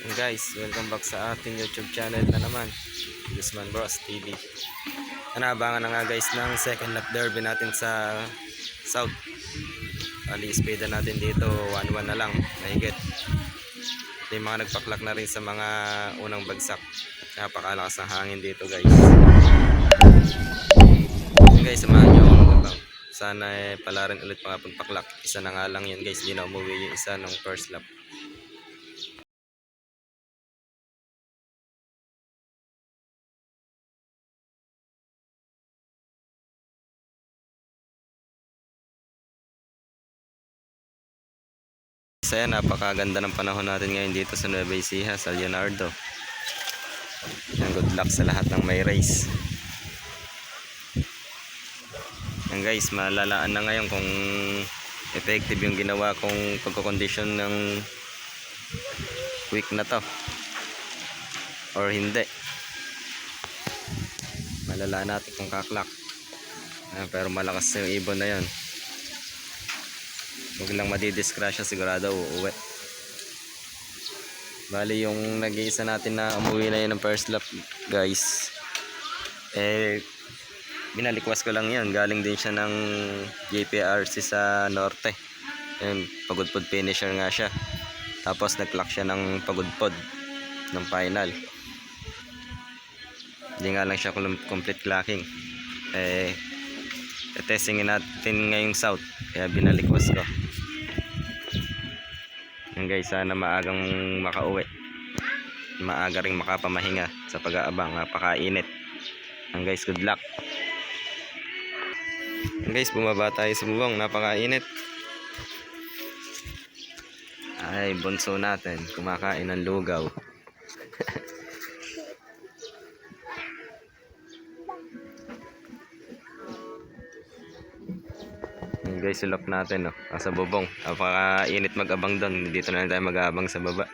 And guys, welcome back sa ating YouTube channel na naman, Guzman Bros TV. Nanabangan na nga guys ng second lap derby natin sa South. Ali-speeda natin dito, 1-1 na lang, mahigit. May mga nagpaklak na rin sa mga unang bagsak. Napakalakas ng hangin dito guys. And guys, samahan nyo ako magabang. Sana pala rin ulit mga pagpaklak. Isa na nga lang yun guys, di na umuwi yung isa ng first lap. Saya, napakaganda ng panahon natin ngayon dito sa Nueva Ecija, sa Leonardo. Good luck sa lahat ng may race. Yan guys, malalaan na ngayon kung effective yung ginawa kong pagkakondisyon ng week na to or hindi. Malalaan natin kung kaklak. Pero malakas yung ibon na yon. Huwag lang madidiskrasya, sigurado uuwi. Bali yung nag-iisa natin na umuwi na yun ng first lap guys, binalikwas ko lang yun. Galing din siya ng JPRC sa Norte. Pagudpod finisher nga siya. Tapos nag-clock siya ng pagudpod ng final. Hindi nga lang siya complete clocking. Testingin natin ngayong South, kaya binalikwas ko. Yan guys, sana maagang makauwi, maaga ring makapamahinga sa pag-aabang. Napakainit. Yan guys, good luck. Yan guys, bumaba tayo sa bubong, napakainit. Ay, bunso natin kumakain ng lugaw. Guys, sulok natin sa bubong. Napakainit mag-abang doon. Dito na lang tayo mag-aabang sa baba.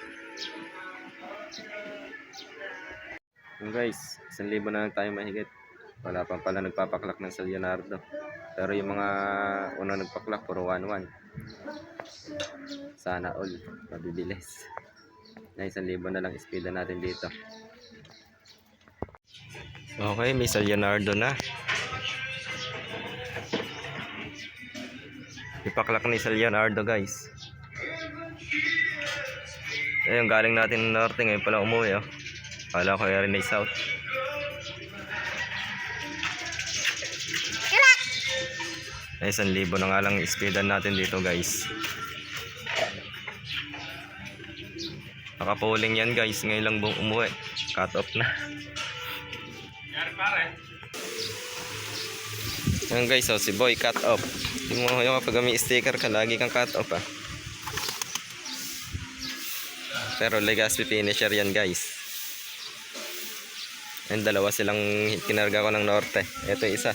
Guys, 1,000 na lang tayo mahigit. Wala pa pala nagpapaklak ng San Leonardo. Pero yung mga unang nagpaklak puro 1-1. Sana all mabibilis. Na 1,000 na lang speeda natin dito. Okay, may San Leonardo na. Ipaklak ni San Leonardo guys. Ayun, galing natin ng norte, ngayon pala umuwi Kala ko rin ay south. Ay, 1,000 na nga lang speedan natin dito guys. Nakapuling yan guys, ngayon lang buong umuwi. Cut off na. Yan guys, si Boy cut off. Yung kapag may sticker ka, lagi kang cut off Pero Legaspi finisher yan guys. Yung dalawa silang kinarga ko ng norte. Ito isa,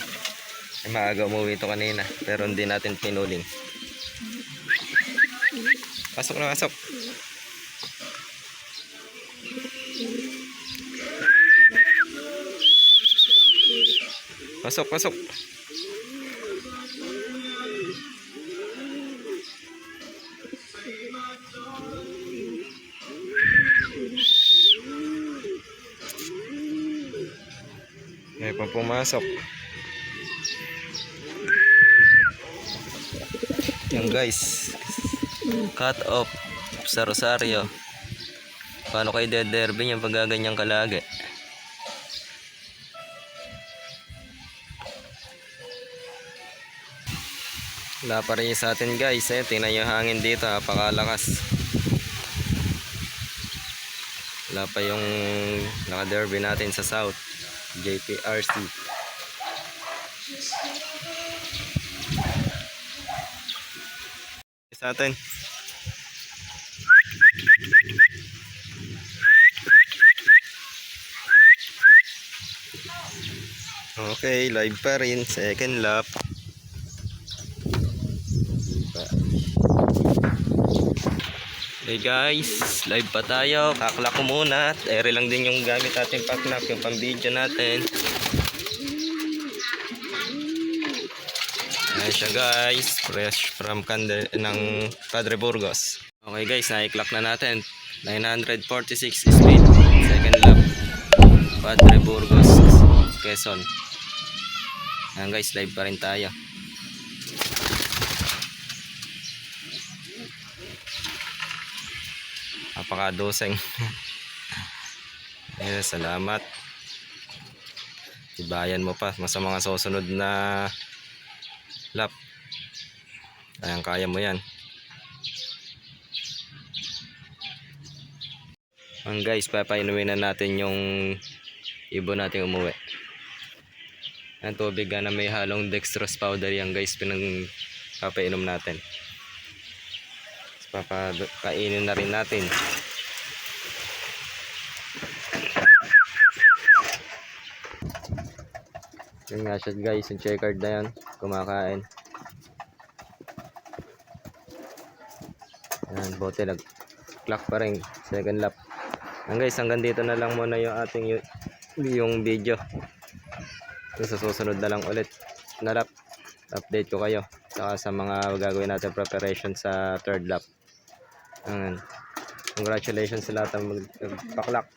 maaga umuwi ito kanina, pero hindi natin pinuling. Pasok na, pasok. Pasok, pasok. May pa pumasok. Yan guys, cut off sa Rosario. Paano kayo derby yung pagaganyang kalagi? Wala pa rin sa atin guys. Tingnan yung hangin dito, napakalakas. Wala pa yung naka-derby natin sa South, JPRC. Sa atin. Okay, live pa rin, second lap. Hey guys, live pa tayo. Kaklak ko muna. Ere lang din yung gamit natin paklak, yung pang video natin. Ayan siya guys, fresh from ng Padre Burgos. Okay guys, na-clock na natin. 946 speed. Second lap. Padre Burgos, Quezon. Ayan guys, live pa rin tayo. Napakadoseng. Ayan, salamat. Ibayan mo pa sa mga susunod na lap. Ayan, kaya mo yan. Ayan guys, papainumin na natin yung ibon natin umuwi. Ang tubig na may halong dextrose powder yan guys, papainom natin. Papakainin na rin natin. Yun nga siya guys, yung checkered na yan, kumakain. Ayan, bote nag-clock pa rin, second lap. Ayan guys, hanggang dito na lang muna yung ating yung video. Sa susunod na lang ulit na lap, update ko kayo saka sa mga gagawin natin preparation sa third lap. Ayan. Congratulations sa lahat ng magpaklak.